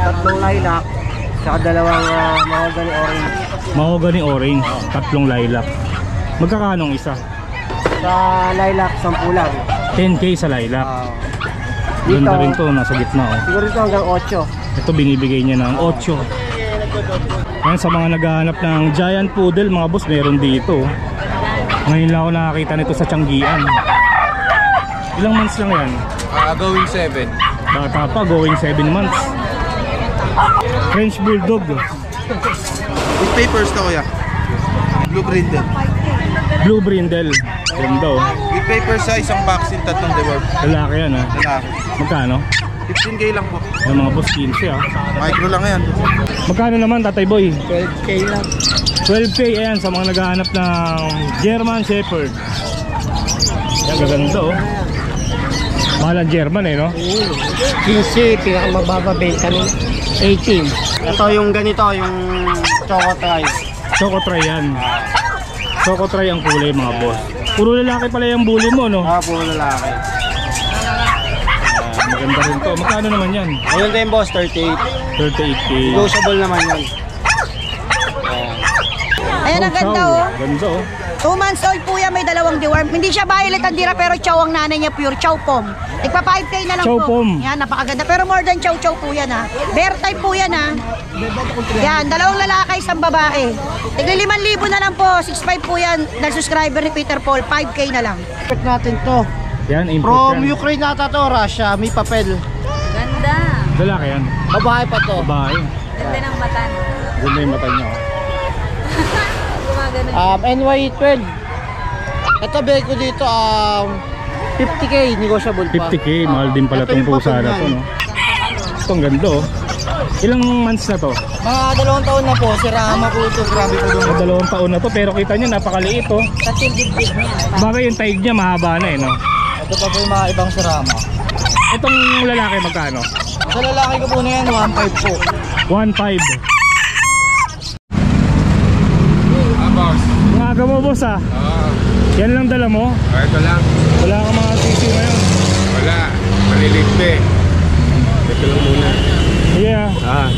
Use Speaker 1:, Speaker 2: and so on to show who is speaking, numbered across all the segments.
Speaker 1: Tatlong lilac, saka dalawang mahogany orange.
Speaker 2: Mahogany orange, tatlong lilac. Magkakano ang isa?
Speaker 1: Sa lilac, 10 lang.
Speaker 2: 10K sa lilac.
Speaker 1: Dito,
Speaker 2: Ganda rin to, nasa gitna oh.
Speaker 1: siguro ito hanggang 8.
Speaker 2: Ito binibigay niya ng 8. Ayan, sa mga naghahanap ng giant poodle mga boss, meron dito. Ngayon lang ako nakakita nito sa Tianggian. Ilang months lang yan?
Speaker 3: Going 7.
Speaker 2: Bata pa, going 7 months. French Bulldog.
Speaker 3: With papers to kuya. Blue brindle.
Speaker 2: Blue Brindle. Ganda oh.
Speaker 3: With papers sa isang vaccine, tatlong deworm.
Speaker 2: Lalaki yan ha.
Speaker 3: Lalaki.
Speaker 2: Magkano?
Speaker 3: 15K lang po.
Speaker 2: Yung mga boss 15 ah.
Speaker 3: Micro lang yan.
Speaker 2: Magkano naman Tatay Boy?
Speaker 1: 12K lang.
Speaker 2: 12K ayan sa mga naghahanap ng German Shepherd. Yan gaganda oh. Mahal ang German eh no?
Speaker 1: 15, pinakamababa benta nun. 18. Ito yung ganito, yung Choco Try.
Speaker 2: Choco Try yan. Choco Try ang kulay mga boss. Puro lalaki pala yung bully mo no?
Speaker 1: Puro lalaki.
Speaker 2: Maganda rin to. Magkano naman yan?
Speaker 1: Ayun din boss, 38.
Speaker 2: 38K.
Speaker 1: Negotiable naman yan.
Speaker 4: Ayan ang ganda oh.
Speaker 2: Ganda oh.
Speaker 4: 2 months old po yan, may dalawang deworm. Hindi siya violet ang dira pero chow ang nanay niya, pure chow pom. Nagpa 5K na lang
Speaker 2: Chow
Speaker 4: po.
Speaker 2: pom.
Speaker 4: Yan, napakaganda. Pero more than chow chow po yan ha. Bear type po yan ha. Yan, dalawang lalaki, isang babae. Tigli 5,000 na lang po. 6'5 po yan. Dahil subscriber ni Peter Paul, 5K na lang.
Speaker 1: Check natin to.
Speaker 2: Yan, import
Speaker 1: From
Speaker 2: yan.
Speaker 1: Ukraine nata to, Russia. May papel.
Speaker 4: Ganda.
Speaker 2: Lalaki yan.
Speaker 1: Babae pa to.
Speaker 2: Babae.
Speaker 4: Ganda ng matan.
Speaker 2: Ganda yung mata niya oh.
Speaker 1: NY12. Ito bigay ko dito 50K negotiable pa.
Speaker 2: 50K, mahal din pala
Speaker 1: Ito
Speaker 2: itong
Speaker 1: yung
Speaker 2: pusa
Speaker 1: papel
Speaker 2: na to
Speaker 1: niyan.
Speaker 2: no. Itong ganda oh. Ilang months na to?
Speaker 1: Mga 2 taon na po, si Rama po ito. Grabe po doon.
Speaker 2: 2 taon na to pero kita nyo napakaliit oh.
Speaker 4: Kasi big niya.
Speaker 2: Bagay yung taig niya mahaba na eh no.
Speaker 1: Ito pa po yung mga ibang si Rama.
Speaker 2: Itong lalaki magkano?
Speaker 1: Sa lalaki ko po na yan, 1.5 po.
Speaker 2: 1.5.
Speaker 3: Boss.
Speaker 2: Mga aga mo boss ah. Yan lang dala mo?
Speaker 3: Ito lang.
Speaker 2: Wala kang mga sisi ngayon?
Speaker 3: Wala. Malilit pa eh. Ito lang muna.
Speaker 2: Yeah.
Speaker 3: Yeah.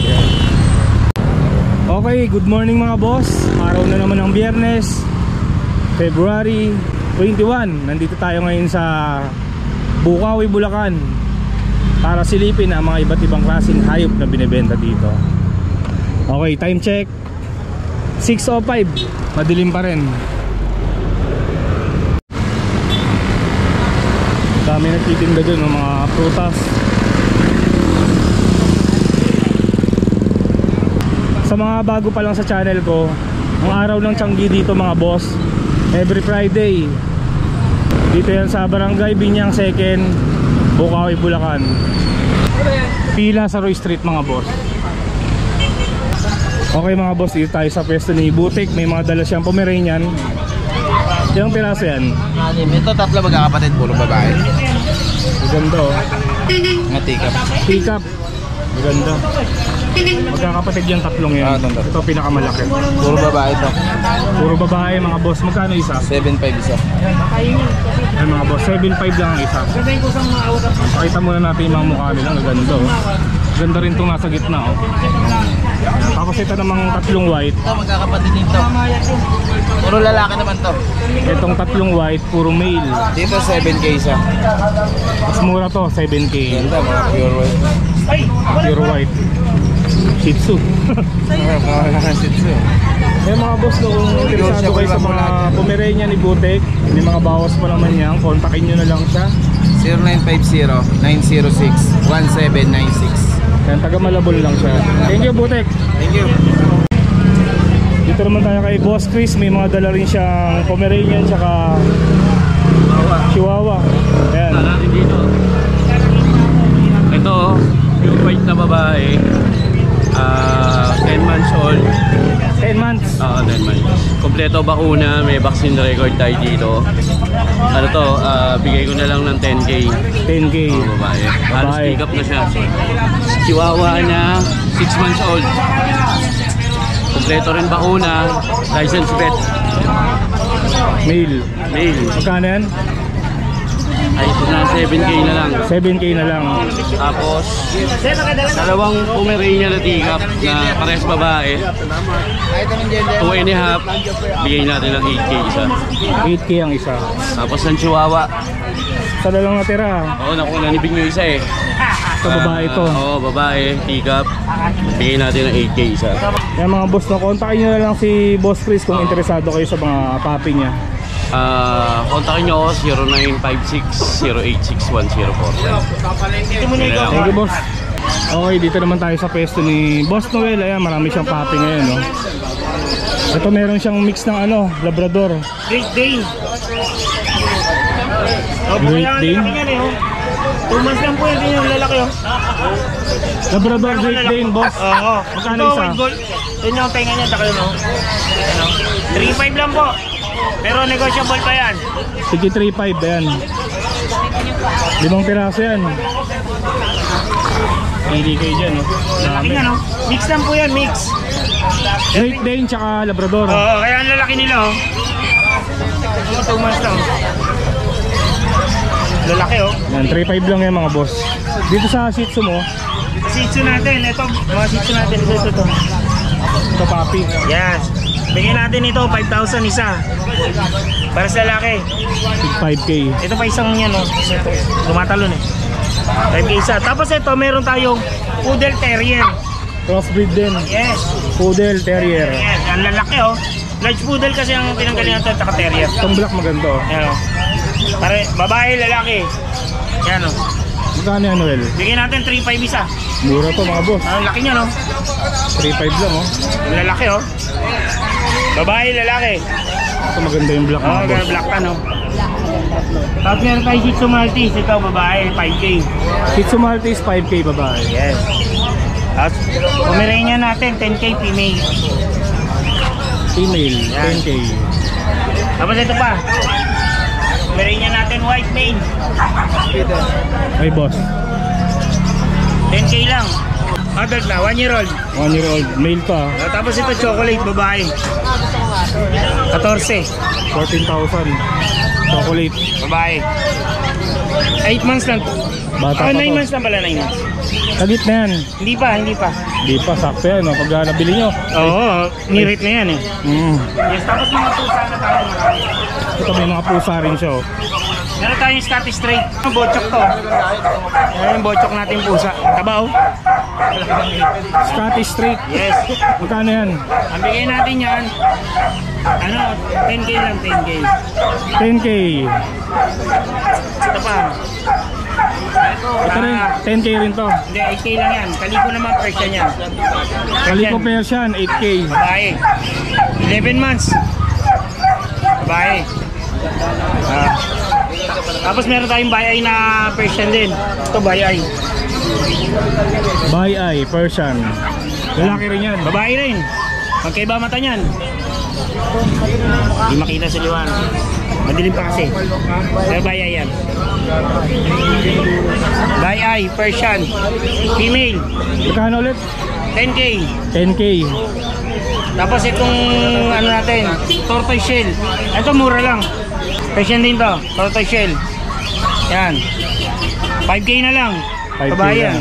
Speaker 2: Okay, good morning mga boss. Araw na naman ng Biyernes, February 21. Nandito tayo ngayon sa Bukawi, Bulacan para silipin ang mga iba't ibang klaseng hayop na binebenta dito. Okay, time check 6:05. Madilim pa rin. Dami nagtitinda dun ng mga prutas. Sa mga bago pa lang sa channel ko, ang araw ng Tianggi dito mga boss, every Friday. Dito yan sa Barangay Binyang 2nd, Bukawi, Bulacan. Pila sa Roy Street mga boss. Okay mga boss, dito tayo sa pwesto ni Butik. May mga dala siyang Pomeranian. Ilang piraso yan?
Speaker 3: Ito 3 magkakapatid, puro babae.
Speaker 2: Maganda oh.
Speaker 3: Mga take-up.
Speaker 2: Pick up. Maganda. Magkakapatid yung 3 yan. Ito pinakamalaki.
Speaker 3: Puro babae ito.
Speaker 2: Puro babae mga boss. Magkano isa?
Speaker 3: 7.5 isa.
Speaker 2: Ay mga boss, 7.5 lang ang isa. Pakita muna natin yung mga mukha nila. Maganda oh. Ganda rin itong nasa gitna oh. Tapos ito namang 3 white.
Speaker 3: Ito magkakapatid dito. Puro lalaki naman to.
Speaker 2: Itong 3 white, puro male.
Speaker 3: Dito 7K isa.
Speaker 2: Mas mura to, 7K.
Speaker 3: Ganda, mga pure white.
Speaker 2: Pure white. Shih Tzu.
Speaker 3: Mga Shih Tzu.
Speaker 2: Eh mga boss, kung interesado kayo sa mga Pomeranian ni Butik, may mga bawas pa naman yan. Kontakin nyo na lang siya.
Speaker 3: 0950-906-1796.
Speaker 2: Yan, taga Malabon lang siya. Thank you Butik.
Speaker 3: Thank you.
Speaker 2: Dito naman tayo kay Boss Chris. May mga dala rin siyang Pomeranian tsaka Chihuahua. Ayan.
Speaker 5: Ito, yung white na babae, 10 months old.
Speaker 2: 10 months.
Speaker 5: 10 months. Kompleto bakuna, may vaccine record tayo dito. Ano to, bigay ko na lang ng 10K.
Speaker 2: 10K.
Speaker 5: Babae. Halos
Speaker 2: Babae.
Speaker 5: pick up na siya. Chihuahua na 6 months old. Kompleto rin bakuna, license vet.
Speaker 2: Male.
Speaker 5: Male.
Speaker 2: Magkano yan?
Speaker 5: ay na 7K na lang.
Speaker 2: 7K na lang.
Speaker 5: Tapos, dalawang Pomeranian na teacup na parehas babae. 2.5, bigay natin ng 8K isa.
Speaker 2: 8K ang isa.
Speaker 5: Tapos ng Chihuahua,
Speaker 2: Isa na lang natira.
Speaker 5: oo, naku, nanibig nyo isa eh.
Speaker 2: Sa babae to.
Speaker 5: Oo, babae, teacup, bigay natin ng 8K isa.
Speaker 2: Kaya mga boss, no, kontakin nyo na lang si Boss Chris kung interesado kayo sa mga puppy niya.
Speaker 5: Kontakin nyo ako 0956-086-1045.
Speaker 2: Thank you, boss. Okay, dito naman tayo sa pwesto ni Boss Noel. Ayan, marami siyang puppy ngayon, no? Ito meron siyang mix ng ano, Labrador.
Speaker 6: Great Dane.
Speaker 2: Great Dane.
Speaker 6: 2 months lang po yan din yung lalaki.
Speaker 2: Labrador Great Dane, boss.
Speaker 6: Oo.
Speaker 2: Magkano
Speaker 6: Ito,
Speaker 2: isa?
Speaker 6: white gold. Yun yung tenga niya, takal mo. Ano? 3.5 lang po. Pero negotiable pa yan.
Speaker 2: Sige, 3.5 yan. 5 piraso yan. Hindi kayo dyan, no?
Speaker 6: Lalaki nga, no? Mix lang po yan, mix.
Speaker 2: Great Dane tsaka Labrador.
Speaker 6: Oo, kaya ang lalaki nila, oh. 2 months lang. Lalaki, oh.
Speaker 2: Yan, 3.5 lang yan mga boss. Dito sa Shih Tzu mo,
Speaker 6: Shih Tzu natin, ito, mga Shih Tzu natin, ito.
Speaker 2: ito puppy.
Speaker 6: Yes. Bigyan natin ito, 5,000 isa. Para sa lalaki.
Speaker 2: 5K.
Speaker 6: Ito pa isang yan, oh. Ito, tumatalon eh. 5K isa. Tapos ito, meron tayong Poodle Terrier.
Speaker 2: Crossbreed din.
Speaker 6: Yes.
Speaker 2: Poodle Terrier.
Speaker 6: Yes, ang lalaki, oh. Large Poodle kasi ang pinanggalingan ito, tsaka Terrier.
Speaker 2: Itong black maganda, oh.
Speaker 6: Yan, oh. Pare, babae, lalaki. Yan, oh.
Speaker 2: Magkano yan, Noel?
Speaker 6: Bigyan natin 3,500 isa.
Speaker 2: Mura to mga boss.
Speaker 6: Ang laki niya, no?
Speaker 2: 3.5 lang, oh.
Speaker 6: Ang lalaki, oh. Babae, lalaki.
Speaker 2: Ito maganda yung black
Speaker 6: Oh,
Speaker 2: mga boss.
Speaker 6: black tan, oh. Tapos meron tayo Shih Tzu Maltese. Ito, babae, 5K.
Speaker 2: Shih Tzu Maltese, 5K babae.
Speaker 6: Yes. Tapos, Pomeranian natin, 10K female.
Speaker 2: Female,
Speaker 6: Yan.
Speaker 2: 10K.
Speaker 6: Tapos ito pa. Pomeranian natin, white male.
Speaker 2: Ay, boss.
Speaker 6: 10K lang. Adult na, 1 year old.
Speaker 2: 1 year old. Male to, ah.
Speaker 6: Tapos ito, chocolate, babae. 14,
Speaker 2: 14,000. Chocolate.
Speaker 6: babae. 8 months lang.
Speaker 2: Bata pa
Speaker 6: 9
Speaker 2: to.
Speaker 6: months lang pala, 9 months.
Speaker 2: Sagit na yan.
Speaker 6: Hindi pa, hindi pa.
Speaker 2: Di pa, sakto yan, oh. Pag nabili nyo.
Speaker 6: Oo, nirate na yan eh. Yes, tapos mga pusa na tayo.
Speaker 2: Ito may mga pusa rin siya, oh.
Speaker 6: Meron tayong Scottish Straight. Ang bochok to. Ayan yung bochok natin pusa. Tabaw.
Speaker 2: Scottish Straight.
Speaker 6: Yes.
Speaker 2: Magkano yan?
Speaker 6: Ang bigay natin yan, ano, 10K lang, 10K.
Speaker 2: 10K.
Speaker 6: Ito pa.
Speaker 2: Ito rin, 10K rin to.
Speaker 6: Hindi, 8K lang yan. Kaliko naman Persian yan.
Speaker 2: Calico Persian, 8K.
Speaker 6: Babae. 11 months. Babae. Tapos meron tayong bayay na Persian din. Ito bayay.
Speaker 2: Bayay, Persian. Lalaki rin yan.
Speaker 6: Babae rin. Magkaiba mata niyan. Hindi makita sa liwan. Madilim pa kasi. Pero bayay yan. Bayay, Persian. Female.
Speaker 2: Magkano ulit?
Speaker 6: 10K.
Speaker 2: 10K.
Speaker 6: Tapos itong ano natin, tortoise shell. Ito mura lang. Persian din to, tortoise shell. Yan. 5K na lang.
Speaker 2: 5K
Speaker 6: Babae
Speaker 2: lang.
Speaker 6: yan.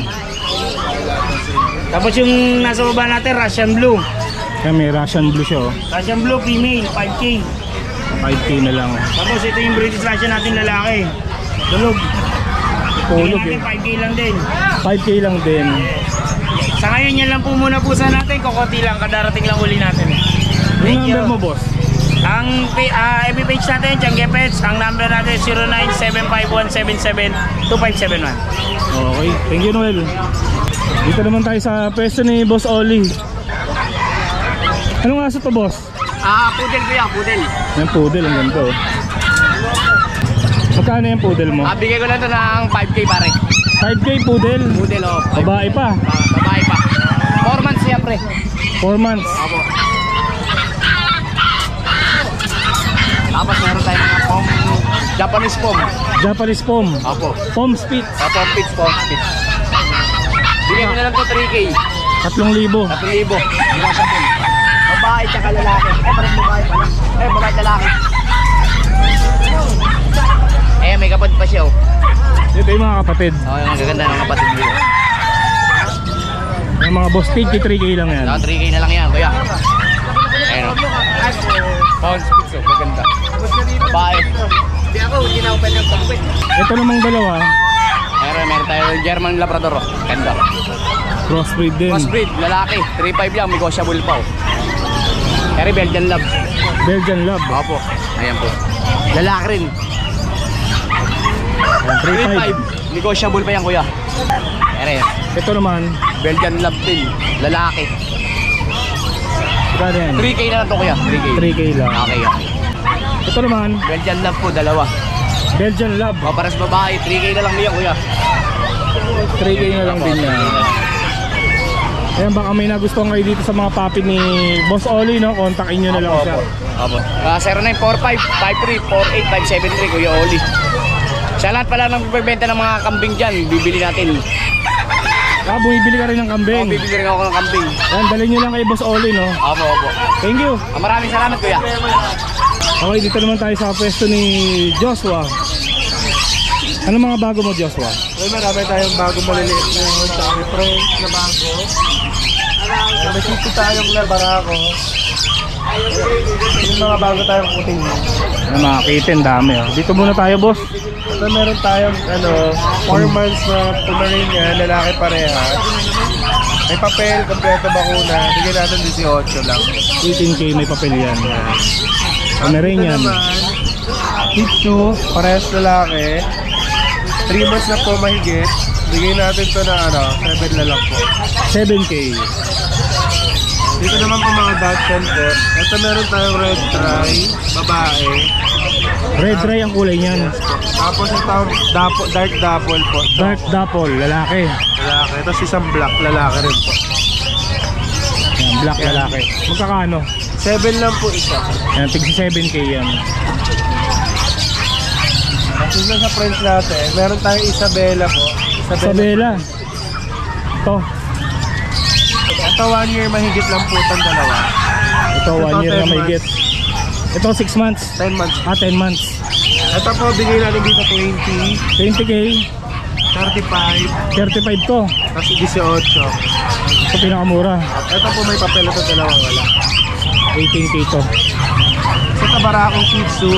Speaker 6: Tapos yung nasa baba natin, Russian Blue.
Speaker 2: Kaya may Russian Blue siya, oh.
Speaker 6: Russian Blue, female, 5K.
Speaker 2: 5K na lang, oh.
Speaker 6: Tapos ito yung British Russian natin lalaki. Tulog.
Speaker 2: Tulog,
Speaker 6: Bigyan natin
Speaker 2: eh.
Speaker 6: 5K lang din.
Speaker 2: 5K lang din.
Speaker 6: Sa ngayon yan lang po muna pusa natin. Kukunti lang, kadarating lang uli natin.
Speaker 2: Yung number mo, boss?
Speaker 6: Ang FB page natin, Tiangge Pets. Ang number natin 0975-177-2571.
Speaker 2: Okay. Thank you, Noel. Dito naman tayo sa pwesto ni Boss Oli. Anong aso to, boss?
Speaker 1: Poodle ko yan, poodle.
Speaker 2: Yung poodle, ang ganda, oh. Magkano yung poodle mo?
Speaker 1: Bigay ko lang ito ng 5K pare.
Speaker 2: 5K poodle.
Speaker 1: Poodle, oh.
Speaker 2: Babae pa.
Speaker 1: Babae pa. 4 months siyempre.
Speaker 2: 4 months.
Speaker 1: Opo. Tapos meron tayong mga Japanese pom.
Speaker 2: Japanese pom.
Speaker 1: Opo.
Speaker 2: Pom Spitz.
Speaker 1: Pom pits, pom pits. Bigyan ko na lang ito 3K.
Speaker 2: 3,000.
Speaker 1: 3,000. Bigyan sa pom. Babae tsaka lalaki. Parang babae pala. Babae at lalaki.
Speaker 6: Ayan, may kapatid pa siya oh.
Speaker 2: Ito yung mga kapatid.
Speaker 6: Oh, yung gaganda ng kapatid niyo.
Speaker 2: Yung mga boss, 3K lang yan.
Speaker 6: 3K na lang yan, kuya. Ayun oh. Pound Spitz oh, maganda. Babae. Hindi ako, hindi na ako pwede magpapit.
Speaker 2: Ito namang dalawa,
Speaker 6: Meron tayo German Labrador oh. Ganda.
Speaker 2: crossbreed din.
Speaker 6: Crossbreed, lalaki. 3.5 lang, negotiable pa oh. Pero Belgian Lab.
Speaker 2: Belgian Lab.
Speaker 6: Opo. Ayan po. Lalaki rin. 3.5. Negotiable pa yan kuya. Pero yan.
Speaker 2: Ito naman,
Speaker 6: Belgian Lab din. Lalaki.
Speaker 2: kano yan?
Speaker 6: 3K na lang to kuya. 3K.
Speaker 2: 3K lang.
Speaker 6: Okay yan.
Speaker 2: Ito naman,
Speaker 6: Belgian Lab po, dalawa.
Speaker 2: Belgian Lab.
Speaker 6: O pares babae, 3K na lang niya kuya.
Speaker 2: 3K na lang din yan. Ayan, baka may nagustuhan kayo dito sa mga papi ni Boss Oli, no? Kontakin nyo na lang siya.
Speaker 6: Opo. 0945-53-48-573 Kuya Oli. Sa lahat pala ng pagbebenta ng mga kambing dyan, bibili natin.
Speaker 2: Bumibili ka rin ng
Speaker 6: O,
Speaker 2: kambing.
Speaker 6: bibili rin ako ng kambing.
Speaker 2: Ayan, dalhin nyo lang kay Boss Oli, no?
Speaker 6: Opo, opo.
Speaker 2: Thank you.
Speaker 6: Maraming salamat kuya.
Speaker 2: Okay, dito naman tayo sa pwesto ni Joshua. Ano mga bago mo, Joshua?
Speaker 3: Well, marami tayong bago maliliit ngayon. Sabi, French na bago. May sisi tayong labarako. Yung mga bago tayong puting.
Speaker 2: Ano mga kitten, dami. Oh. Dito muna tayo, boss.
Speaker 3: Ito meron tayong 4 months na Pomeranian, lalaki parehas. May papel, kompleto bakuna. Bigyan natin 18 lang.
Speaker 2: 18K, may papel yan. Pomeranian.
Speaker 3: Ito naman, Shih Tzu, parehas lalaki. 3 months na po mahigit. Bigyan natin to na 7 na lang po.
Speaker 2: 7K.
Speaker 3: Dito naman po mga Dachshund po. Ito meron tayong red try, babae.
Speaker 2: Red try ang kulay niyan.
Speaker 3: Tapos ito dark dapple po.
Speaker 2: Dark dapple, lalaki.
Speaker 3: Lalaki. Tapos isang black, lalaki rin po.
Speaker 2: Yan, black lalaki. Magkakano?
Speaker 3: 7 lang po isa.
Speaker 2: Yan, tig 7K yan.
Speaker 3: Tapos na sa French natin, meron tayong Isabella po.
Speaker 2: Isabela. Ito.
Speaker 3: Ito 1 year mahigit lang po itong dalawa.
Speaker 2: Ito, 1 year
Speaker 3: 10
Speaker 2: na may
Speaker 3: months.
Speaker 2: get. Ito, 6 months.
Speaker 3: 10 months.
Speaker 2: 10 months.
Speaker 3: Ito po, bigay natin dito 20,
Speaker 2: 20K.
Speaker 3: 35,
Speaker 2: 35 to.
Speaker 3: tapos 18.
Speaker 2: Ito pinakamura.
Speaker 3: Ito po may papel ito dalawa wala.
Speaker 2: 18K to.
Speaker 3: Sa tabarakong Shih Tzu,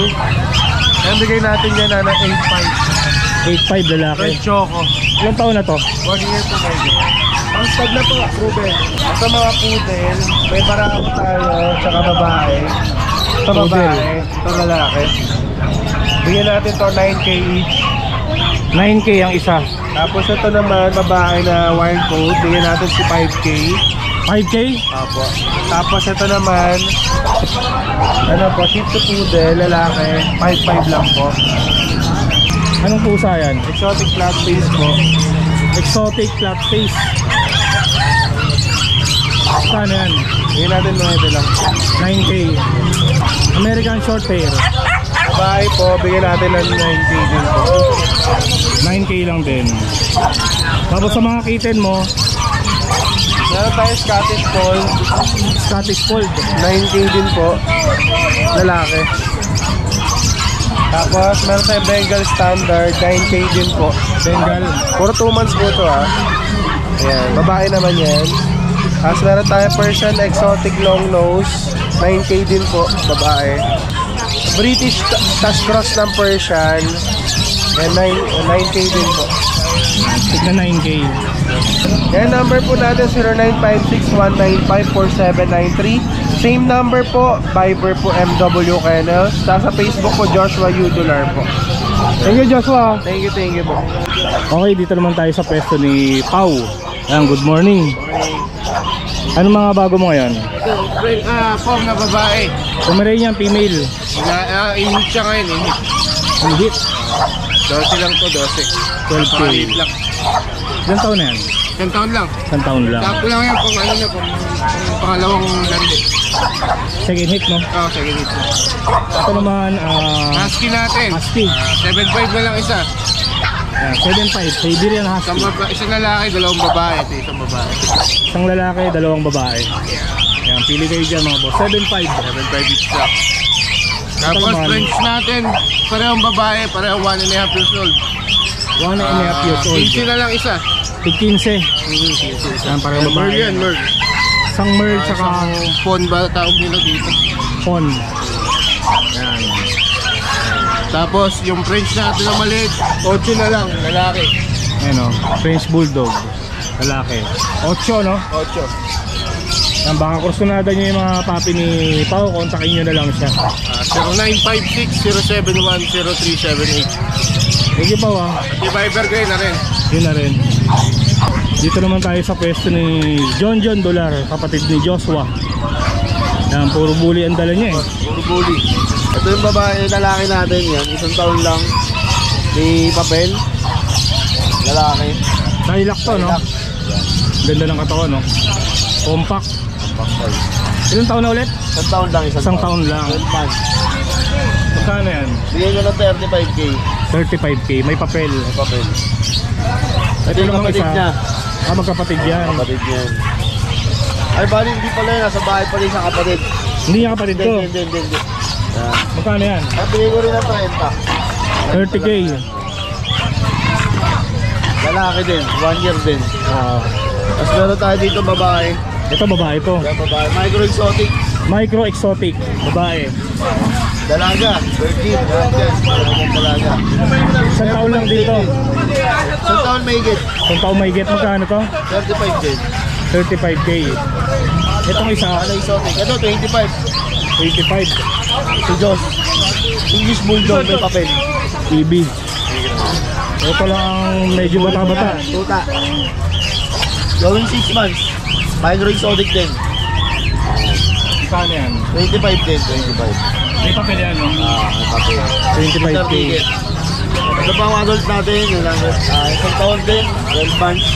Speaker 3: ayan bigay natin yan na 8.5.
Speaker 2: 8.5 lalaki.
Speaker 3: Red Choco.
Speaker 2: Ilang taon na to?
Speaker 3: 1 year po mahigit. Ang stud na po, proven. Sa mga poodle, may barakong tayo, tsaka babae. Ito
Speaker 2: Poodle.
Speaker 3: babae, ito lalaki. Bigyan natin to 9K each.
Speaker 2: 9K ang isa.
Speaker 3: Tapos ito naman, babae na wire coat, bigyan natin si 5K.
Speaker 2: 5K?
Speaker 3: Apo. Tapos ito naman, po, Shih Tzu poodle, lalaki, 5.5 lang po.
Speaker 2: Anong pusa yan?
Speaker 3: Exotic flat face po.
Speaker 2: Exotic flat face. Saan yan?
Speaker 3: Bigyan natin 9 lang.
Speaker 2: 9K. American short hair.
Speaker 3: Babae po, bigyan natin ng 9K din po.
Speaker 2: 9K lang din. Tapos sa mga kitten mo,
Speaker 3: Meron tayo Scottish Fold,
Speaker 2: Scottish Fold.
Speaker 3: 9K din po. Lalaki. Tapos meron tayo Bengal Standard, 9K din po.
Speaker 2: Bengal.
Speaker 3: Puro 2 months po ito ha. Ayan, babae naman yan. Tapos meron tayo Persian Exotic Long Nose, 9K din po, babae. British Touch Cross ng Persian, and 9K din po.
Speaker 2: Tigna 9K.
Speaker 3: Yan number po natin 0956-195-4793. Same number po, Viber po MW Kennels. Sa Facebook po Joshua Udular po.
Speaker 2: Thank you, Joshua.
Speaker 3: Thank you po.
Speaker 2: Okay, dito naman tayo sa pwesto ni Pau. Ayan, good morning. Ano mga bago mo ngayon?
Speaker 3: Form na babae.
Speaker 2: Pomeranian female.
Speaker 3: Inhit siya ngayon, inhit.
Speaker 2: Higit.
Speaker 3: 12 lang to, 12.
Speaker 2: 12K.
Speaker 3: Inhit lang.
Speaker 2: Ilang taon na yan?
Speaker 3: 10 taon lang.
Speaker 2: 10 taon lang.
Speaker 3: Tapo lang yan kung ano na, kung pangalawang landi.
Speaker 2: Second hit, no?
Speaker 3: Oo, sige dito.
Speaker 2: Ito naman,
Speaker 3: Husky natin.
Speaker 2: Husky.
Speaker 3: 7.5 na lang isa.
Speaker 2: Ayan, 7.5. Siberian Husky.
Speaker 3: Isang lalaki, dalawang babae. Ito isang babae.
Speaker 2: Isang lalaki, dalawang babae. Ayan, pili kayo dyan mga boss. 7.5.
Speaker 3: 7.5 each lang. Tapos
Speaker 2: Kalman.
Speaker 3: French natin, parehong babae, parehong 1.5 years old.
Speaker 2: 1.5 years old.
Speaker 3: 15 na lang isa.
Speaker 2: 15. Yan, parang
Speaker 3: Merl
Speaker 2: babae.
Speaker 3: yan, Merl.
Speaker 2: Isang merl tsaka
Speaker 3: Isang fawn ba tawag nila dito.
Speaker 2: fawn.
Speaker 3: Yan. Tapos yung French natin na maliit, 8 na lang, lalaki.
Speaker 2: Ayan o, French Bulldog. Lalaki. 8, no?
Speaker 3: 8.
Speaker 2: Yan, baka kursunada nyo yung mga papi ni Pao, kontakin nyo na lang siya.
Speaker 3: 0956-071-0378.
Speaker 2: Thank you, Pao, ah.
Speaker 3: Si Viber kayo na rin.
Speaker 2: Yun na rin. Dito naman tayo sa pwesto ni John Dolar, kapatid ni Joshua. Yan, puro bully ang dala niya eh.
Speaker 3: Puro bully. Ito yung babae, lalaki natin yan. 1 taon lang. May papel. Lalaki.
Speaker 2: Lilac to, no? Ganda ng katawan, no? Compact. Ilang taon na ulit?
Speaker 3: 1 taon lang, 1
Speaker 2: Isang taon lang.
Speaker 3: 12 months.
Speaker 2: Magkano yan?
Speaker 3: Bigyan ko ng 35k.
Speaker 2: 35k. May papel.
Speaker 3: May papel.
Speaker 2: Ito
Speaker 3: yung
Speaker 2: namang
Speaker 3: kapatid
Speaker 2: isa.
Speaker 3: niya.
Speaker 2: Magkapatid yan.
Speaker 3: Kapatid niya. Ay, bali hindi pala yan. Nasa bahay pala yung isang kapatid.
Speaker 2: Hindi niya kapatid ko.
Speaker 3: Hindi. Yan.
Speaker 2: Magkano yan?
Speaker 3: Ay, bigyan ko rin ng 30.
Speaker 2: 30k.
Speaker 3: Lalaki din. 1 year din.
Speaker 2: Ah.
Speaker 3: Tapos meron tayo dito babae.
Speaker 2: Ito babae to.
Speaker 3: Yan babae. Micro exotic.
Speaker 2: Micro exotic. Babae.
Speaker 3: Dalaga. Virgin. Yan. Dalaga.
Speaker 2: Isang taon lang dito.
Speaker 3: Isang taon may higit.
Speaker 2: Isang taon may get. Magkano to?
Speaker 3: 35 din.
Speaker 2: 35k. Itong isa,
Speaker 3: Ano exotic? Ito 25.
Speaker 2: 85.
Speaker 3: Si Josh. English Bulldog may papel.
Speaker 2: EB. Ito lang medyo bata-bata.
Speaker 3: Tuta. Going 6 months. Micro exotic din.
Speaker 2: Magkano yan?
Speaker 3: 25 din. 25.
Speaker 2: May papel yan, no?
Speaker 3: May papel.
Speaker 2: 25k.
Speaker 3: Ito pa ang adult natin. Isang taon din. 12 months.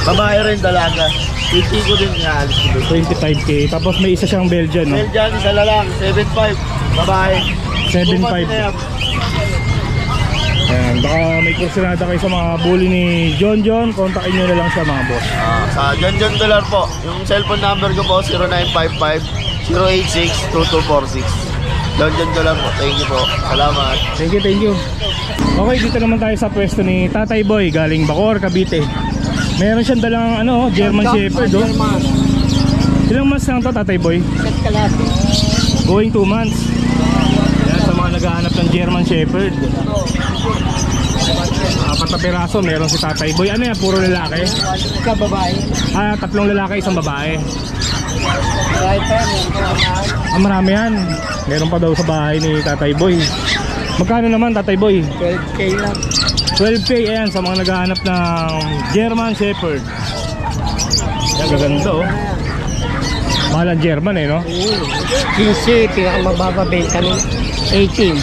Speaker 3: Babae rin, dalaga. 50 ko din inaalis ko din.
Speaker 2: 25k. Tapos may isa siyang Belgian, no?
Speaker 3: Belgian, isa na lang. 7.5. Babae.
Speaker 2: 7.5. Ayan, baka may kursunada kayo sa mga bully ni John. Kontakin nyo na lang siya, mga boss.
Speaker 3: Sa John Dolar po. Yung cellphone number ko po, 0955-086-2246. John Dolar po. Thank you po. Salamat.
Speaker 2: Thank you. Okay, dito naman tayo sa pwesto ni Tatay Boy, galing Bacoor, Cavite. Meron siyang dalang German Shepherd, oh. Ilang months lang to, Tatay Boy? Going 2 months. Yan, sa mga naghahanap ng German Shepherd. 4 na piraso, meron si Tatay Boy. Ano yan, puro lalaki?
Speaker 1: Sa babae.
Speaker 2: 3 lalaki, 1 babae. Marami yan. Meron pa daw sa bahay ni Tatay Boy. Magkano naman, Tatay Boy?
Speaker 1: 12k lang.
Speaker 2: 12k, ayan, sa mga naghahanap ng German Shepherd. Yan, gaganda, oh. Mahal ang German, eh, no?
Speaker 1: 15, pinakamababa benta nun. 18.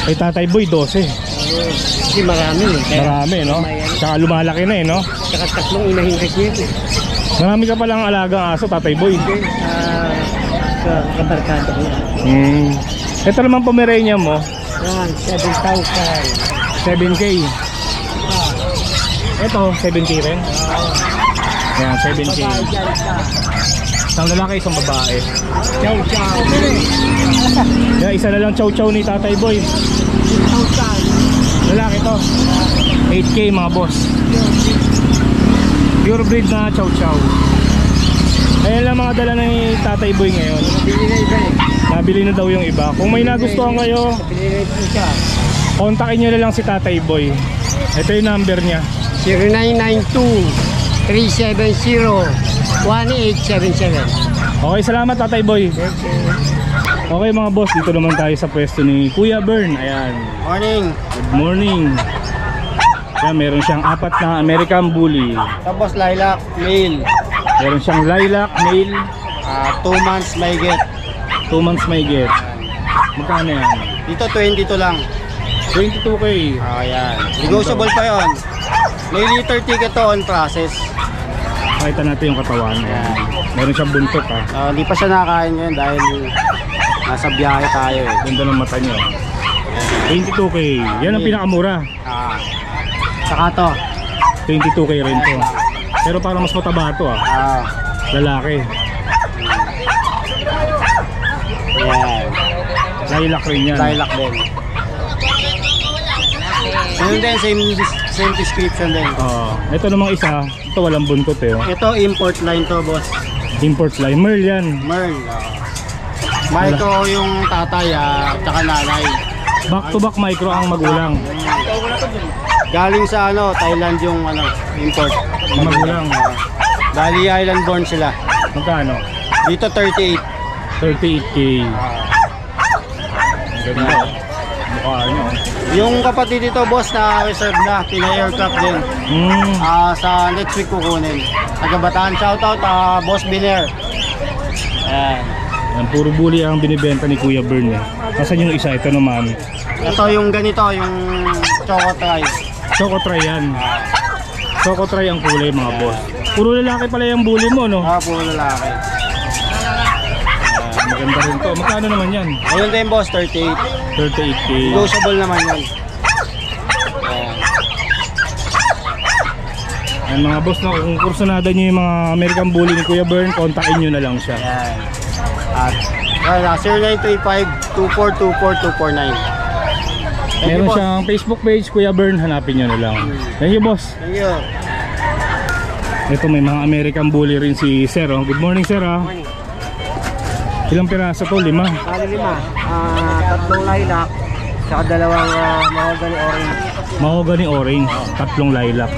Speaker 2: Kay Tatay Boy, 12.
Speaker 1: Kasi marami eh. Kaya
Speaker 2: Marami, no? Tsaka lumalaki na, eh, no?
Speaker 1: saka 3 inahing rekwento.
Speaker 2: Marami ka palang alagang aso, Tatay Boy.
Speaker 1: Sa kabarkada ko.
Speaker 2: Ito naman Pomeranian mo,
Speaker 1: Yan, 7,000.
Speaker 2: 7k. Ito, 7k rin. Ayan, 7k.
Speaker 1: Babae dyan sa
Speaker 2: Isang lalaki, isang babae.
Speaker 1: Chow Chow.
Speaker 2: Yan, isa na lang chow-chow ni Tatay Boy.
Speaker 1: 6,000.
Speaker 2: Lalaki to. 8k mga boss. Pure breed na chow-chow. Ayan lang mga dala ni Tatay Boy ngayon.
Speaker 1: Bili na iba eh.
Speaker 2: Nabili na daw yung iba. Kung may nagustuhan kayo,
Speaker 1: Bili na ito siya.
Speaker 2: kontakin nyo na lang si Tatay Boy. Ito yung number niya.
Speaker 1: 0992-370-1877.
Speaker 2: Okay, salamat Tatay Boy. Okay mga boss, dito naman tayo sa pwesto ni Kuya Bern. Ayan.
Speaker 3: Morning.
Speaker 2: Good morning. Ayan, meron siyang 4 na American Bully.
Speaker 3: Tapos lilac, male.
Speaker 2: Meron siyang lilac, male.
Speaker 3: 2 months may get.
Speaker 2: 2 months may get. Magkano yan?
Speaker 3: Dito 22 lang.
Speaker 2: 22k.
Speaker 3: Ayan. Negotiable pa yon. May liter ticket to on process.
Speaker 2: Pakita natin yung katawan. Ayan. Meron siyang buntot, ha.
Speaker 3: Hindi pa siya nakakain ngayon dahil nasa biyahe tayo eh.
Speaker 2: Ganda ng mata niyo. 22k. Yan ang pinakamura.
Speaker 3: Saka to.
Speaker 2: 22k rin to. Pero parang mas mataba to, Lalaki.
Speaker 3: Ayan.
Speaker 2: Lilac rin yan.
Speaker 1: Lilac din. Ayun din, same description din.
Speaker 2: Ito namang isa, ito walang buntot eh.
Speaker 1: Ito import line to, boss.
Speaker 2: Import line, Merl yan.
Speaker 1: Merl. Micro yung tatay, tsaka nanay.
Speaker 2: Back to back micro ang magulang.
Speaker 1: Galing sa Thailand yung import.
Speaker 2: Ang magulang.
Speaker 1: Bali island born sila.
Speaker 2: Magkano?
Speaker 1: Dito 38.
Speaker 2: 38K. Ganda. Mukha nyo.
Speaker 1: Yung kapatid dito, boss, na reserve na, pina-aircraft din. Sa next week kukunin. Taga Bataan, shoutout, Boss Biner.
Speaker 2: Yan, puro bully ang binibenta ni Kuya Bern eh. Nasaan yung isa? Ito naman.
Speaker 1: Ito yung ganito, yung Choco Try.
Speaker 2: Choco Try yan. Choco Try ang kulay mga boss. Puro lalaki pala yung bully mo, no?
Speaker 1: Puro lalaki.
Speaker 2: Maganda rin to. Magkano naman yan?
Speaker 1: Ayun din, boss, 38.
Speaker 2: 38K.
Speaker 1: Negotiable naman yan.
Speaker 2: Yan mga boss, no? Kung kursunada nyo yung mga American Bully ni Kuya Bern, kontakin nyo na lang siya.
Speaker 1: Yan. At 0935-2424-249.
Speaker 2: Meron siyang Facebook page, Kuya Bern, hanapin nyo na lang. Thank you, boss.
Speaker 1: Thank you.
Speaker 2: Ito may mga American Bully rin si Sir. Good morning, Sir. Ilang piraso to? 5?
Speaker 1: Kali 5. Tatlong lilac, saka dalawang mahogany orange.
Speaker 2: Mahogany orange, tatlong lilac.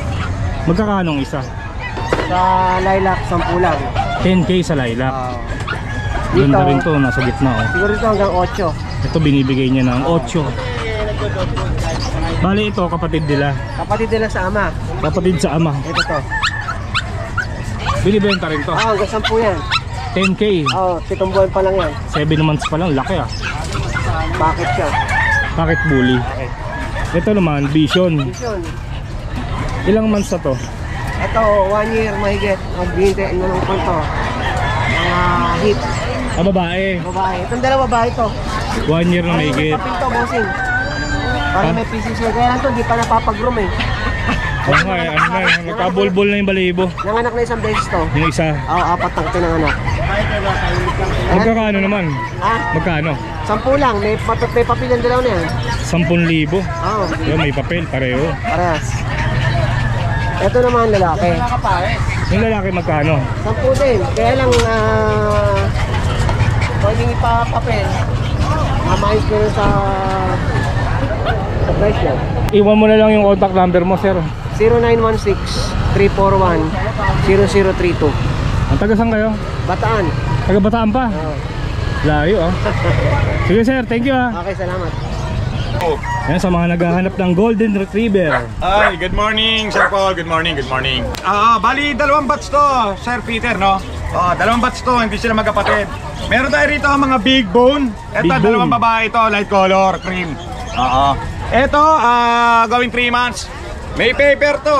Speaker 2: Magkakanong isa?
Speaker 1: Sa lilac, 10 lang.
Speaker 2: 10K sa lilac.
Speaker 1: Dito,
Speaker 2: Ganda rin to, nasa gitna.
Speaker 1: siguro ito hanggang 8.
Speaker 2: Ito binibigay niya ng 8. Bali ito, kapatid nila.
Speaker 1: Kapatid nila sa ama.
Speaker 2: Kapatid sa ama.
Speaker 1: Ito to.
Speaker 2: Binibenta rin to.
Speaker 1: Hanggang 10 yan.
Speaker 2: 10K.
Speaker 1: 7 buwan pa lang yan.
Speaker 2: 7 months pa lang, laki ah.
Speaker 1: Bakit siya?
Speaker 2: Pocket bully. Ito naman, Vision.
Speaker 1: Vision.
Speaker 2: Ilang months na to?
Speaker 1: Ito, 1 year mahigit. Magbihintay na lang po ito. Mga hip.
Speaker 2: Babae.
Speaker 1: Babae. Itong dalawa babae to.
Speaker 2: 1 year na mahigit.
Speaker 1: Papil to, bossing. Para may pieces na. Kaya lang to, di pa napapag-groom eh.
Speaker 2: Oo nga eh, ano na eh, nagkabulbol na yung balahibo.
Speaker 1: Nanganak na isang beses to.
Speaker 2: Yung isa.
Speaker 1: 4 ang pinanganak.
Speaker 2: Magkakano naman?
Speaker 1: Ha?
Speaker 2: Magkano?
Speaker 1: 10 lang. May papel ang dalaw na yan.
Speaker 2: 10,000.
Speaker 1: Oo.
Speaker 2: Yung may papel, pareho.
Speaker 1: Parehas. Ito naman lalaki.
Speaker 2: Yung lalaki magkano?
Speaker 1: 10 din. Kaya lang, pwedeng ipapapel. Mamayos ko rin sa price niya.
Speaker 2: Iwan mo na lang yung contact number mo, sir.
Speaker 1: 0916-341-0032.
Speaker 2: Ang taga saan kayo?
Speaker 1: Bataan.
Speaker 2: Taga Bataan pa?
Speaker 1: Oo.
Speaker 2: Layo ah. Sige sir, thank you ah.
Speaker 1: Okay, salamat.
Speaker 2: Yan sa mga naghahanap ng Golden Retriever.
Speaker 7: Ay, good morning, Sir Paul. Good morning, good morning. Bali, 2 batch to, Sir Peter, no? 2 batch to, hindi sila magkapatid. Meron tayo rito mga big bone. Ito,
Speaker 2: Big bone.
Speaker 7: 2 babae ito, light color, cream. Ito, going 3 months. May paper to,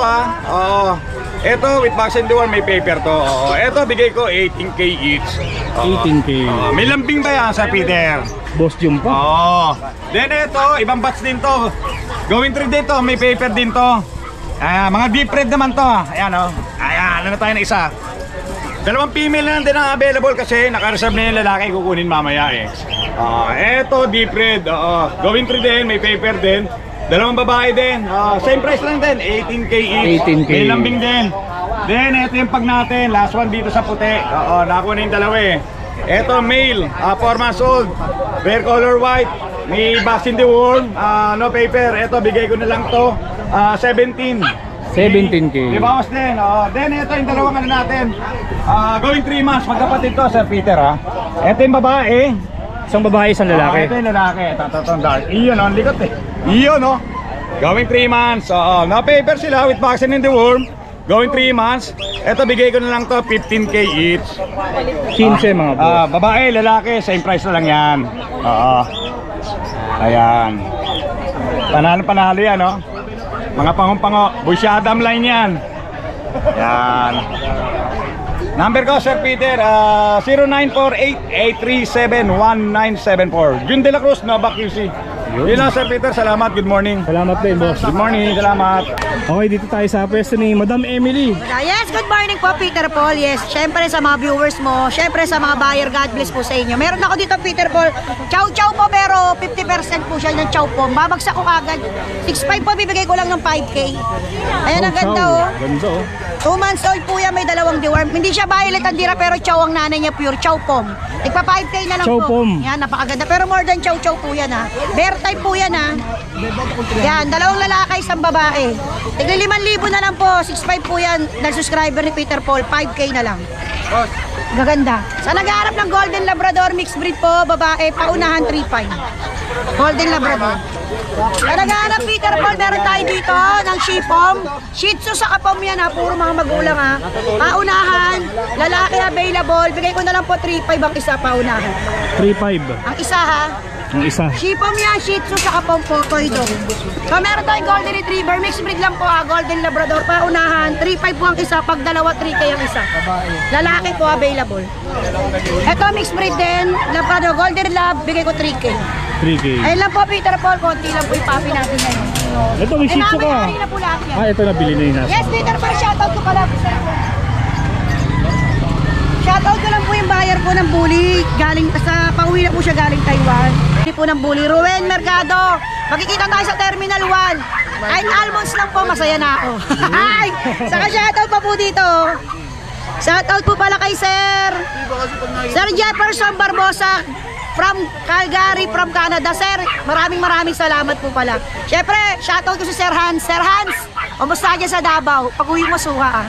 Speaker 7: ito, with vaccine dual, may paper to. Ito, bigay ko 18K each.
Speaker 2: 18K.
Speaker 7: May lambing ba yan, Sir Peter?
Speaker 2: Boss Jum pa.
Speaker 7: Then ito, ibang batch din to. Going 3 din to, may paper din to. Mga deep red naman to. Ayan Ayan, ano tayo na isa. 2 female na din ang available kasi naka-reserve na yung lalaki kukunin mamaya eh. Ito, deep red. Going 3 din, may paper din. 2 babae din. Same price lang din, 18K each.
Speaker 2: 18K.
Speaker 7: May lambing din. Then ito yung pag natin, last one dito sa puti. Nakuha na yung 2 eh. Ito male, 4 months old, rare color white, may vaccine deworm, no paper. Ito bigay ko na lang to, 17.
Speaker 2: 17K.
Speaker 7: Di bawas din. Then ito yung 2 ano natin, going 3 months, magkapatid to, Sir Peter ha. Ito yung babae.
Speaker 2: Isang babae, isang lalaki.
Speaker 7: Ito yung lalaki, tatong dark. Iyon ang likot eh. Iyon no. Going 3 months, no paper sila with vaccine and deworm. Going 3 months. Ito bigay ko na lang to 15K each.
Speaker 2: 15 mga boss.
Speaker 7: Babae, lalaki, same price na lang yan. Ayan. Panalo yan, no? Mga pangumpango, busyadam line yan. Ayan. Number ko, Sir Peter, 0948-837-1974. Jun De La Cruz, Nova QC. Yun lang, Sir Peter. Salamat. Good morning.
Speaker 2: Salamat din, boss.
Speaker 7: Good morning. Salamat.
Speaker 2: Okay, dito tayo sa pwesto ni Madam Emily.
Speaker 4: Yes, good morning po Peter Paul. Yes, syempre sa mga viewers mo, syempre sa mga buyer, God bless po sa inyo. Meron ako dito Peter Paul, chow po pero 50% po siya ng chow po. Babagsak ko agad. 6.5 po, bibigay ko lang ng 5K. Ayan, ang ganda oh.
Speaker 2: Ganda oh.
Speaker 4: 2 months old po yan, may dalawang deworm. Hindi siya violet ang dira pero chow ang nanay niya, pure chow pom. Tigpa 5K na lang
Speaker 2: Chow
Speaker 4: po.
Speaker 2: pom.
Speaker 4: Yan, napakaganda. Pero more than chow po yan ha. Bear type po yan ha. Yan, dalawang lalaki, isang babae. Tigli 5,000 na lang po. 6.5 po yan. Dahil subscriber ni Peter Paul, 5K na lang. Gaganda. Sa nag-aarap ng Golden Labrador mixed breed po, babae, paunahan 3.5. Golden Labrador. Sa nag-aarap Peter Paul, meron tayo dito ng Shih-Pom. Shih Tzu sa kapom yan ha, puro mga magulang ha. Paunahan, lalaki available. Bigay ko na lang po 3.5 ang isa, paunahan.
Speaker 2: 3.5
Speaker 4: Ang isa ha.
Speaker 2: ang isa.
Speaker 4: Shih-Pom yan, Shih Tzu sa kapom po, toy dog. So meron tayong Golden Retriever, mixed breed lang po ha, Golden Labrador, paunahan. 3.5 po ang isa, pag dalawa 3K ang isa. Lalaki po available. Ito mixed breed din, Labrador, Golden Lab, bigay ko 3K.
Speaker 2: 3K.
Speaker 4: Ayun lang po Peter Paul, konti lang po yung papi natin ngayon.
Speaker 2: Ito may Shih Tzu ka.
Speaker 4: Namin na po lahat yan.
Speaker 2: Ah, ito nabili na yun.
Speaker 4: Yes, Peter Paul, shoutout ko pala. Shoutout ko lang po yung buyer po ng bully. Galing sa pauwi na po siya galing Taiwan. Hindi po ng bully. Ruben Mercado. Makikita tayo sa Terminal 1. Kahit almonds lang po, masaya na ako. Ay! Saka shoutout pa po dito. Shoutout po pala kay Sir Jefferson Barbosa from Calgary, from Canada. Sir, maraming salamat po pala. Syempre, shoutout ko si Sir Hans. Sir Hans, kumusta dyan sa Davao? Pag-uwi mo suha ah.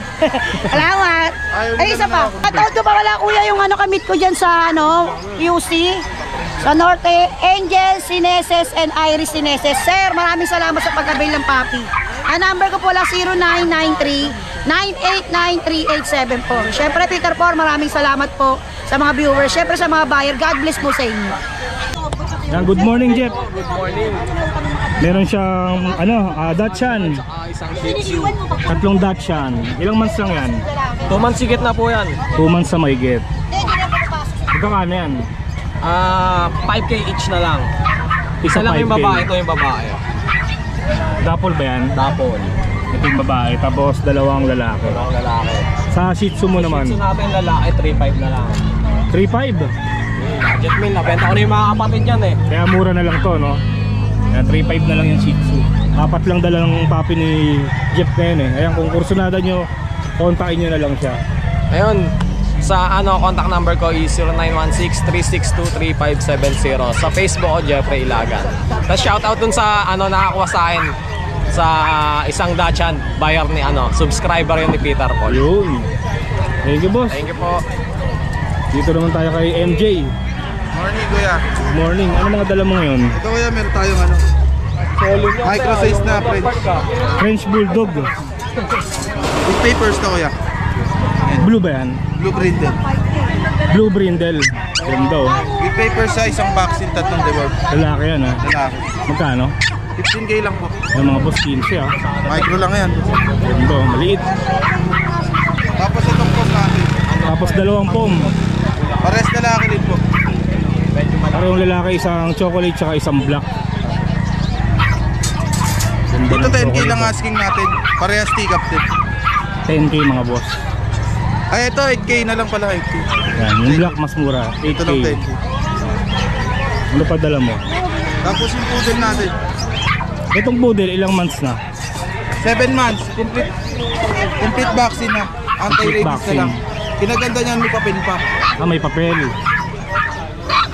Speaker 4: Salamat. Ay, isa pa. Shoutout ko pa wala kuya yung kamit ko dyan sa UC. Sa Norte, Angel Sineses and Iris Sineses. Sir, maraming salamat sa pag-avail ng papi. Ang number ko po lang 0993-989-3874. Syempre, Peter Paul, maraming salamat po sa mga viewers. Syempre, sa mga buyer. God bless po sa inyo.
Speaker 2: Yan, good morning, Jeff. Good morning. Meron siyang Dachshund.
Speaker 8: Isang Shih Tzu.
Speaker 2: 3 Dachshund. Ilang months lang yan?
Speaker 8: 2 months higit na po yan.
Speaker 2: 2 months sa mahigit. Magkakano yan?
Speaker 8: 5K each na lang. Isa lang yung
Speaker 2: 5K.
Speaker 8: babae, ito yung babae.
Speaker 2: Double ba yan?
Speaker 8: Double.
Speaker 2: Ito yung babae, tapos 2 lalaki.
Speaker 8: Ang lalaki.
Speaker 2: Sa Shih Tzu mo naman?
Speaker 8: Shih Tzu natin lalaki, 3.5 na lang.
Speaker 2: 3.5?
Speaker 8: Budget meal, nabenta ko na yung mga kapatid yan eh.
Speaker 2: Kaya mura na lang to, no? Ayan, 3.5 na lang yung Shih Tzu. 4 lang dala ng papi ni Jeff na yun eh. Ayan, kung kursunada nyo, kontakin nyo na lang siya.
Speaker 8: Ayun, sa contact number ko is 0916-362-3570. Sa Facebook ko, Jeffrey Ilagan. Tapos shoutout dun sa nakakuha sa akin sa isang Dachshund, buyer ni subscriber yun ni Peter Paul.
Speaker 2: Yun. Thank you, boss.
Speaker 8: Thank you po.
Speaker 2: Dito naman tayo kay MJ.
Speaker 3: Morning, kuya.
Speaker 2: Morning. Ano mga dala mo ngayon?
Speaker 3: Ito, kuya, meron tayong micro size na
Speaker 2: French Bulldog.
Speaker 3: with papers to, kuya.
Speaker 2: Blue ba yan?
Speaker 3: Blue brindle.
Speaker 2: Blue Brindle. Ganda oh.
Speaker 3: With papers sa isang vaccine, 3 deworm.
Speaker 2: Lalaki yan ha.
Speaker 3: Lalaki.
Speaker 2: Magkano?
Speaker 3: 15K lang po.
Speaker 2: Yung mga boss 15 ah.
Speaker 3: Micro lang yan.
Speaker 2: Ganda oh. Maliit.
Speaker 3: Tapos itong pom natin.
Speaker 2: Tapos 2 pom.
Speaker 3: Pares lalaki din po.
Speaker 2: Parang lalaki, isang chocolate tsaka isang black. Ganda
Speaker 3: Ito
Speaker 2: ng
Speaker 3: 10K
Speaker 2: chocolate.
Speaker 3: lang asking natin. Parehas take-up din.
Speaker 2: 10K mga boss.
Speaker 3: Ay, ito 8K na lang pala. 8K.
Speaker 2: Yan, yung black mas mura.
Speaker 3: Ito lang
Speaker 2: 8K.
Speaker 3: 10K.
Speaker 2: Ano pa dala mo?
Speaker 3: Tapos yung poodle natin.
Speaker 2: Itong poodle, ilang months na?
Speaker 3: 7 months. Complete vaccine na. Anti-rabies na
Speaker 2: vaccine.
Speaker 3: lang. Kinaganda niyan, may papel pa.
Speaker 2: Ah, may papel.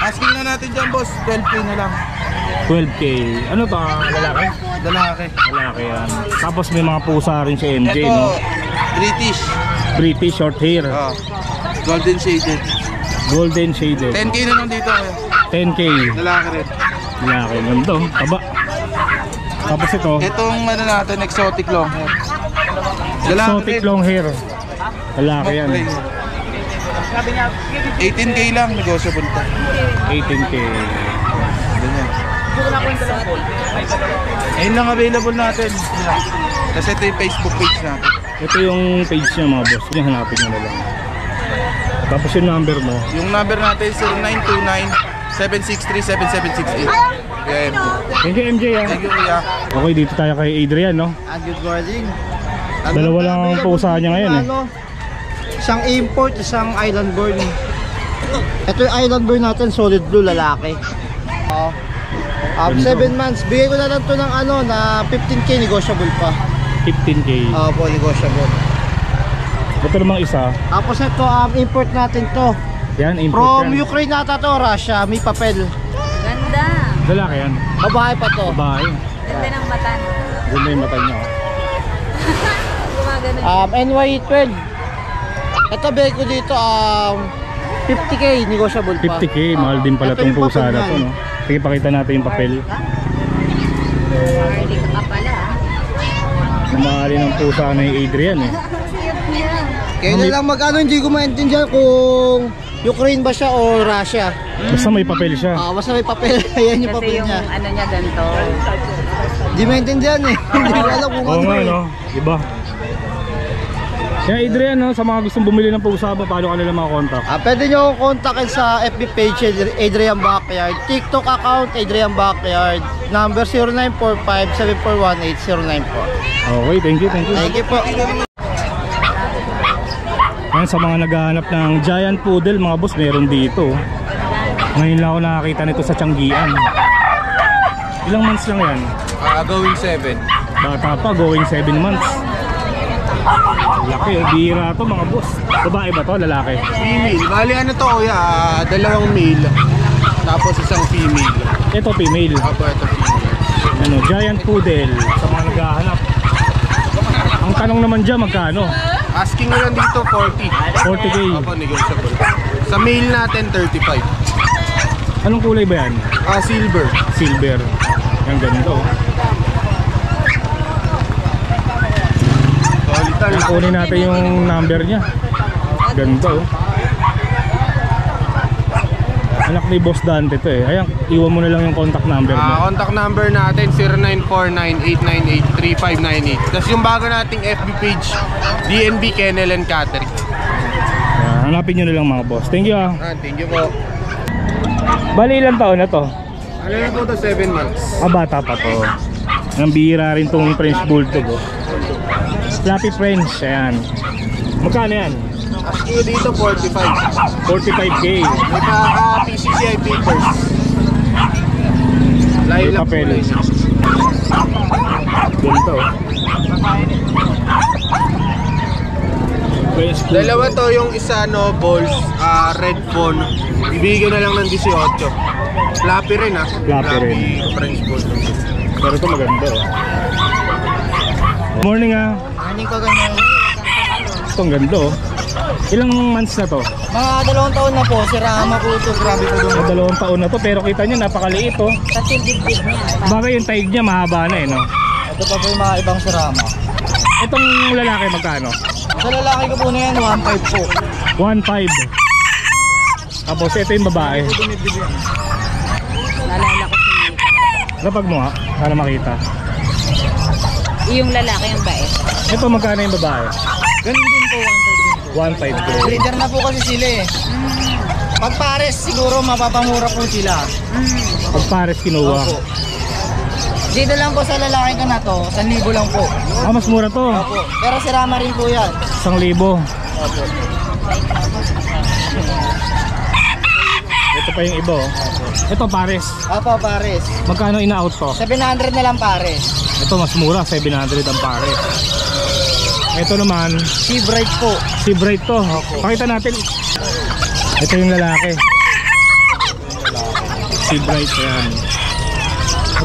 Speaker 3: Asking na natin dyan, boss. 12K na lang.
Speaker 2: 12K. Ano to? Lalaki?
Speaker 3: Lalaki.
Speaker 2: Lalaki yan. Tapos may mga pusa rin si MJ,
Speaker 3: Ito,
Speaker 2: no?
Speaker 3: British.
Speaker 2: British short hair.
Speaker 3: Golden shaded.
Speaker 2: Golden shaded.
Speaker 3: 10K na lang dito. Kaya.
Speaker 2: 10K.
Speaker 3: Lalaki rin.
Speaker 2: Lalaki. Ganda. Taba. Tapos ito,
Speaker 3: Itong natin, exotic long hair. Lalaki
Speaker 2: exotic
Speaker 3: rin.
Speaker 2: long hair. Lalaki yan.
Speaker 3: 18K lang, negotiable pa.
Speaker 2: 18K.
Speaker 3: Ganyan. Ayun lang available natin. Kasi ito yung Facebook page natin.
Speaker 2: Ito yung page niya mga boss. Yung hanapin nyo na lang. Tapos yung number mo.
Speaker 3: Yung number natin is 0917-763-7768. Yeah, MJ.
Speaker 2: Thank you, MJ, ah.
Speaker 3: Thank you, Kuya.
Speaker 2: Okay, dito tayo kay Adrian, no?
Speaker 1: Good morning.
Speaker 2: Dalawa lang ang pusa niya ngayon, eh.
Speaker 1: Isang import, isang island born. Ito yung island born natin, solid blue, lalaki. 7 months. Bigay ko na lang to ng na 15k, negotiable pa.
Speaker 2: 15K.
Speaker 1: Po, negotiable.
Speaker 2: Ito namang isa.
Speaker 1: Tapos ito, import natin to.
Speaker 2: Yan, import
Speaker 1: From
Speaker 2: yan.
Speaker 1: Ukraine nata to, Russia, may papel.
Speaker 4: Ganda.
Speaker 2: Lalaki yan.
Speaker 1: Babae pa to.
Speaker 2: Babae.
Speaker 4: Ganda ng mata.
Speaker 2: Ganda yung mata niya, oh.
Speaker 4: Gumagano.
Speaker 1: NY12. Ito, bigay ko dito, 50k, negotiable pa.
Speaker 2: 50K, mahal din pala
Speaker 1: Ito
Speaker 2: tong
Speaker 1: yung
Speaker 2: pusa
Speaker 1: papel
Speaker 2: na to,
Speaker 1: niyan.
Speaker 2: no? Sige, pakita natin yung papel.
Speaker 4: Harley ka pala.
Speaker 2: Namahali ng pusa na yung Adrian, eh.
Speaker 1: Kaya na lang hindi ko maintindihan kung Ukraine ba siya o Russia.
Speaker 2: Basta may papel siya.
Speaker 1: Basta may papel, ayan yung
Speaker 4: Kasi
Speaker 1: papel
Speaker 4: yung
Speaker 1: niya.
Speaker 4: ano niya ganito.
Speaker 1: Hindi maintindihan eh. Hindi ko alam kung
Speaker 2: Oo
Speaker 1: ano
Speaker 2: nga,
Speaker 1: eh.
Speaker 2: no? Iba. Kaya Adrian, no? Sa mga gustong bumili ng pusa ba, paano ka nila makakontak?
Speaker 1: Pwede nyo akong kontakin sa FB page, Adrian Backyard. TikTok account, Adrian Backyard. Number 0945-741-8094.
Speaker 2: Okay, thank you, thank you.
Speaker 1: Thank you po.
Speaker 2: Yan, sa mga naghahanap ng giant poodle, mga boss, meron dito. Ngayon lang ako nakakita nito sa Tianggian. Ilang months lang yan?
Speaker 3: Going 7.
Speaker 2: Bata pa, going 7 months. Laki, bihira to mga boss. Babae ba to, lalaki?
Speaker 3: Female. Bali ano to, Kuya? Dalawang male. Tapos isang female.
Speaker 2: Ito female.
Speaker 3: Apo, ito female.
Speaker 2: Ano, giant poodle sa mga naghahanap. Ang tanong naman dyan, magkano?
Speaker 3: Asking nyo lang dito 40.
Speaker 2: 40K.
Speaker 3: Apo, negotiable. Sa male natin 35.
Speaker 2: Anong kulay ba yan?
Speaker 3: Silver.
Speaker 2: Silver. Ang ganito.
Speaker 3: Solid.
Speaker 2: Kunin natin yung number niya. Ganito. Anak ni Boss Dante to eh. Ayan, iwan mo na lang yung contact number mo.
Speaker 3: Contact number natin 0949-898-3598. Tapos yung bago nating FB page, DNB Kennel and Catering.
Speaker 2: Hanapin nyo na lang mga boss. Thank you, ah.
Speaker 3: Thank you po.
Speaker 2: Bali ilang taon na to?
Speaker 3: Ano na po to? 7 months.
Speaker 2: Bata pa to. Nang bihira rin tong French Bulldog, oh. Fluffy French, ayan. Magkano yan?
Speaker 3: Asking nyo dito 45.
Speaker 2: 45K.
Speaker 3: May PCCI papers.
Speaker 2: May
Speaker 3: Lilac
Speaker 2: papel.
Speaker 3: kulay.
Speaker 2: Ganito. French Bulldog.
Speaker 3: Dalawa to, yung isa no balls, red phone. Ibigay na lang ng 18. Flappy rin ah.
Speaker 2: Flappy rin.
Speaker 3: French Bulldog.
Speaker 2: Pero ito maganda, oh. Morning, ah.
Speaker 1: Morning ko ganyan.
Speaker 2: Ito ang ganda, oh. Ilang months na to?
Speaker 1: Mga 2 taon na po, si Rama po ito. Grabe po doon.
Speaker 2: 2 taon na to, pero kita nyo napakaliit, oh.
Speaker 4: Kasi big niya.
Speaker 2: Bagay yung taig niya mahaba na, eh, no?
Speaker 1: Ito pa po yung mga ibang si Rama.
Speaker 2: Itong lalaki magkano?
Speaker 1: Sa lalaki ko po na yan, 1.5 po.
Speaker 2: 1.5. Tapos ito yung babae.
Speaker 4: Nalala ko siya.
Speaker 2: Kapag mo nga, para makita.
Speaker 4: Yung lalaki yung bait.
Speaker 2: Ito magkano yung babae?
Speaker 1: Ganun din po, 1.5 din po.
Speaker 2: 1.5.
Speaker 1: Breeder na po kasi sila eh. Pag pares, siguro mapapamura po sila.
Speaker 2: Pag pares kinuha.
Speaker 1: Opo. Dito lang po sa lalaki ka na to, 1,000 lang po.
Speaker 2: Mas mura to.
Speaker 1: Opo. Pero si Rama rin po yan.
Speaker 2: 1,000.
Speaker 1: Opo.
Speaker 2: Ito pa yung iba, oh. Ito pares.
Speaker 1: Opo, pares.
Speaker 2: Magkano ina-out to?
Speaker 1: 700 na lang pares.
Speaker 2: Ito mas mura, 700 ang pares. Ito naman,
Speaker 1: Si Bright po.
Speaker 2: si Bright to. Pakita natin. Ito yung lalaki. Si Bright, ayan.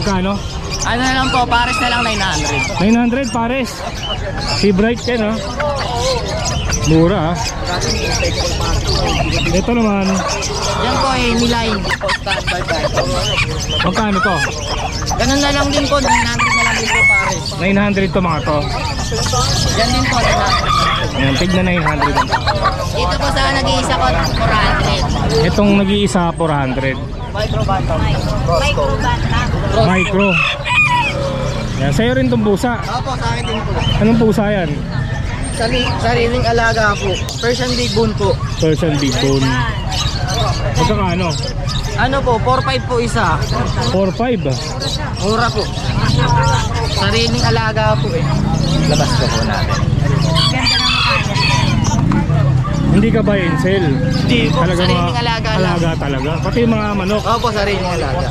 Speaker 2: Magkano?
Speaker 1: Ano na lang po, pares na lang 900.
Speaker 2: 900 pares. Si Bright yan, oh. Mura, ah. Ito naman,
Speaker 1: Yan po eh, niline.
Speaker 2: magkano to?
Speaker 1: Ganun na lang din po, 900 na lang din po pares.
Speaker 2: 900 to mga to.
Speaker 1: Yan din po, 900.
Speaker 2: Ayan, tig na 900 ang pares.
Speaker 1: Dito po sa nag-iisa ko, 400.
Speaker 2: Itong nag-iisa 400.
Speaker 1: Micro bantam.
Speaker 2: Micro. Yan, sa'yo rin itong pusa.
Speaker 1: Opo, sa akin din po.
Speaker 2: Anong pusa yan?
Speaker 1: Sariling alaga po. Persian Big Bone po.
Speaker 2: Persian Big Bone. Magkakano?
Speaker 9: Ano po, 4-5 po isa.
Speaker 2: 4-5 ah.
Speaker 9: Mura po. Sariling alaga po eh.
Speaker 1: Labas ko po natin.
Speaker 2: Hindi ka buy and sell?
Speaker 9: Hindi po,
Speaker 2: Talaga
Speaker 9: sariling
Speaker 2: mga
Speaker 9: alaga lang.
Speaker 2: alaga talaga. Pati yung mga manok.
Speaker 9: Opo, sariling alaga.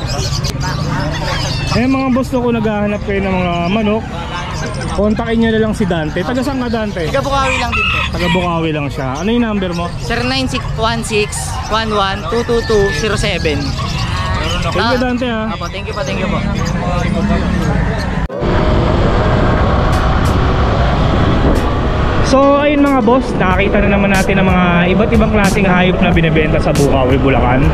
Speaker 2: Eh mga boss ko naghahanap kayo ng mga manok, kontakin nyo na lang si Dante. Taga saan ka Dante?
Speaker 9: Taga Bukawi lang din po.
Speaker 2: Taga Bukawi lang siya. Ano yung number mo?
Speaker 9: 0916-11-222-07.
Speaker 2: Thank you Dante ha.
Speaker 9: Opo, thank you po, thank you po.
Speaker 2: So ayun mga boss, nakakita na naman natin ang mga iba't ibang klaseng hayop na binibenta sa Bukawi, Bulacan.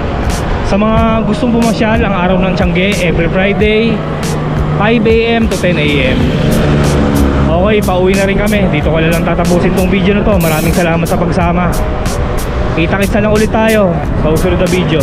Speaker 2: Sa mga gustong pumasyal, ang araw ng Tiangge, every Friday 5 AM to 10 AM. Okay, pauwi na rin kami. Dito ko na lang tatapusin tong video na to. Maraming salamat sa pagsama. Kita-kitsa lang ulit tayo sa susunod na video.